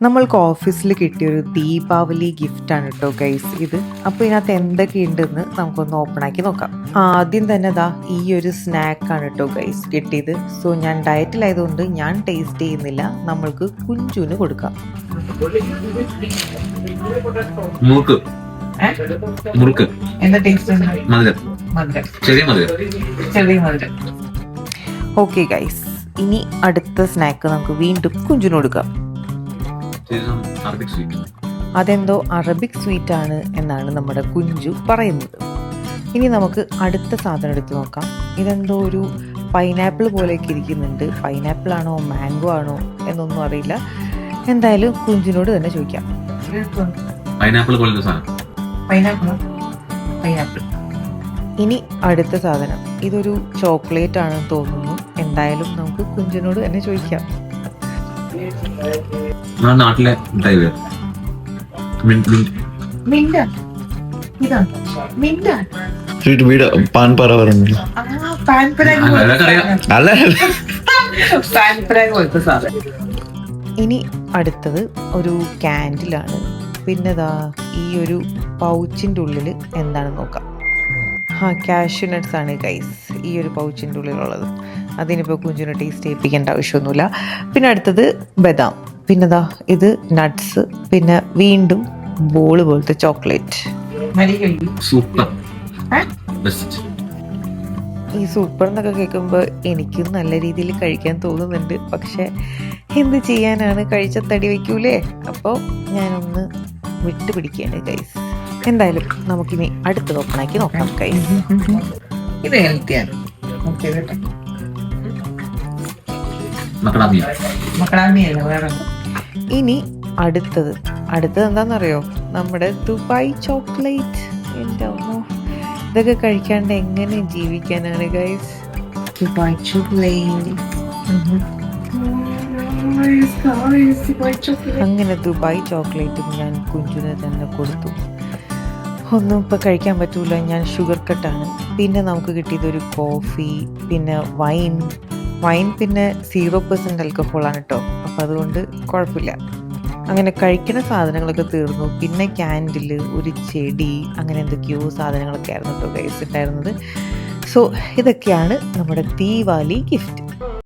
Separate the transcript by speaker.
Speaker 1: നമ്മൾക്ക് ഓഫീസിൽ കിട്ടിയൊരു ദീപാവലി ഗിഫ്റ്റാണ് കേട്ടോ ഗൈസ് ഇത്. അപ്പോൾ ഇതിനകത്ത് എന്തൊക്കെയുണ്ടെന്ന് നമുക്കൊന്ന് ഓപ്പൺ ആക്കി നോക്കാം. ആദ്യം തന്നെ ഈ ഒരു സ്നാക്കാണ് കേട്ടോ ഗൈസ് കിട്ടിയത്. സോ ഞാൻ ഡയറ്റിലായതുകൊണ്ട് ഞാൻ ടേസ്റ്റ് ചെയ്യുന്നില്ല, നമ്മൾക്ക് കുഞ്ചുവിന് കൊടുക്കാം. ഓക്കെ ഗൈസ്, ഇനി അടുത്ത സ്നാക്ക് നമുക്ക് വീണ്ടും കുഞ്ചുവിന് കൊടുക്കാം. അതെന്തോ അറബിക് സ്വീറ്റ് ആണ് എന്നാണ് നമ്മുടെ കുഞ്ചു പറയുന്നത്. ഇനി നമുക്ക് അടുത്ത സാധനം എടുത്ത് നോക്കാം. ഇതെന്തോ ഒരു പൈനാപ്പിൾ പോലെയൊക്കെ ഇരിക്കുന്നുണ്ട്. പൈനാപ്പിൾ ആണോ മാംഗോ ആണോ എന്നൊന്നും അറിയില്ല. എന്തായാലും കുഞ്ചിനോട് തന്നെ ചോദിക്കാം. ഇനി അടുത്ത സാധനം ഇതൊരു ചോക്ലേറ്റ് ആണെന്ന് തോന്നുന്നു. എന്തായാലും നമുക്ക് കുഞ്ചിനോട് തന്നെ ചോദിക്കാം.
Speaker 2: നാട്ടിലെ പാൻപറ പറഞ്ഞു. ഇനി അടുത്തത് ഒരു കാൻഡിലാണ്. പിന്നെ ഈ ഒരു പൗച്ചിൻ്റെ ഉള്ളിൽ എന്താണെന്ന് നോക്കാം. കാഷ്യൂ നട്ട്സ് ആണ് ഗൈസ് ഈ ഒരു പൗച്ചിൻ്റെ ഉള്ളിലുള്ളത്. അതിനിപ്പോൾ കുഞ്ചിനെ ടേസ്റ്റ് ചെയ്യിപ്പിക്കേണ്ട ആവശ്യമൊന്നുമില്ല. പിന്നെ അടുത്തത് ബദാം, പിന്നെ ഇത് നട്ട്സ്, പിന്നെ വീണ്ടും ബോൾ പോലത്തെ ചോക്ലേറ്റ്. ഈ സൂപ്പർ എന്നൊക്കെ കേൾക്കുമ്പോൾ എനിക്കും നല്ല രീതിയിൽ കഴിക്കാൻ തോന്നുന്നുണ്ട്. പക്ഷെ എന്ത് ചെയ്യാനാണ്, കഴിച്ച തടി വയ്ക്കൂലേ. അപ്പോൾ ഞാനൊന്ന് വിട്ടുപിടിക്കുകയാണ് ഗൈസ്. എന്തായാലും നമുക്കിനി അടുത്തത് ഓപ്പൺ ആക്കി നോക്കാം ഗൈസ്.
Speaker 3: ഇത് ഹെൽത്തിയാണ്.
Speaker 1: ഇനി അടുത്തത് എന്താണെന്നറിയോ? നമ്മുടെ ദുബായ് ചോക്ലേറ്റ്. എൻ്റെ അമ്മോ, ഇതൊക്കെ കഴിക്കാണ്ട് എങ്ങനെ ജീവിക്കാനാണ് ഗൈസ്.
Speaker 3: Dubai chocolate.
Speaker 1: അങ്ങനെ ദുബായ് ചോക്ലേറ്റും ഞാൻ കുഞ്ചുവിന് തന്നെ കൊടുത്തു. ഒന്നും ഇപ്പം കഴിക്കാൻ പറ്റൂല, ഞാൻ ഷുഗർ കട്ടാണ്. പിന്നെ നമുക്ക് കിട്ടിയതൊരു കോഫി, പിന്നെ വൈൻ പിന്നെ 0% ആൽക്കഹോളാണ് കേട്ടോ. അപ്പം അതുകൊണ്ട് കുഴപ്പമില്ല. അങ്ങനെ കഴിക്കുന്ന സാധനങ്ങളൊക്കെ തീർന്നു. പിന്നെ ക്യാൻഡിൽ, ഒരു ചെടി, അങ്ങനെ എന്തൊക്കെയോ സാധനങ്ങളൊക്കെ ആയിരുന്നു കേട്ടോ ഗൈസ് ഉണ്ടായിരുന്നത്. സോ ഇതൊക്കെയാണ് നമ്മുടെ ദീപാവലി ഗിഫ്റ്റ്.